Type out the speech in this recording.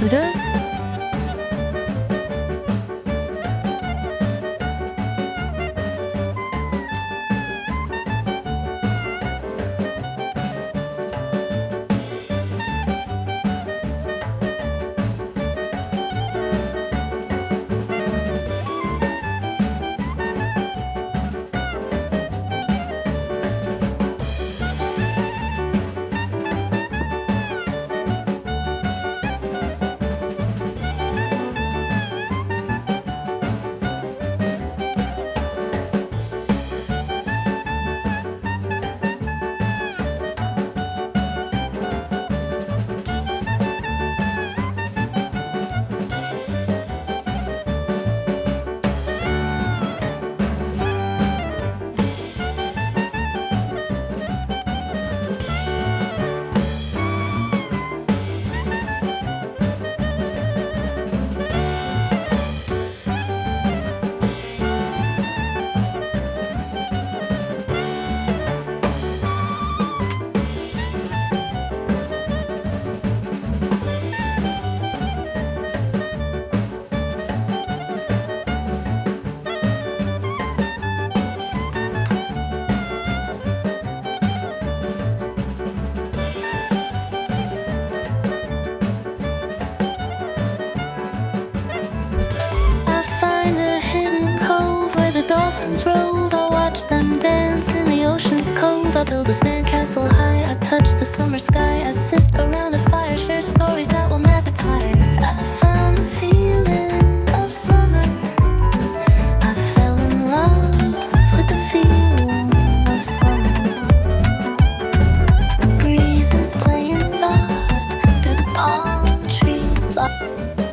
둘은 I find a hidden cove where the dolphins roll. I watch them dance in the ocean's cold. I build a sandcastle high. I touch the summer sky. I sit around a fire, share stories that will never tire. I found the feeling of summer. I fell in love with the feeling of summer. The breeze is playing soft through the palm trees.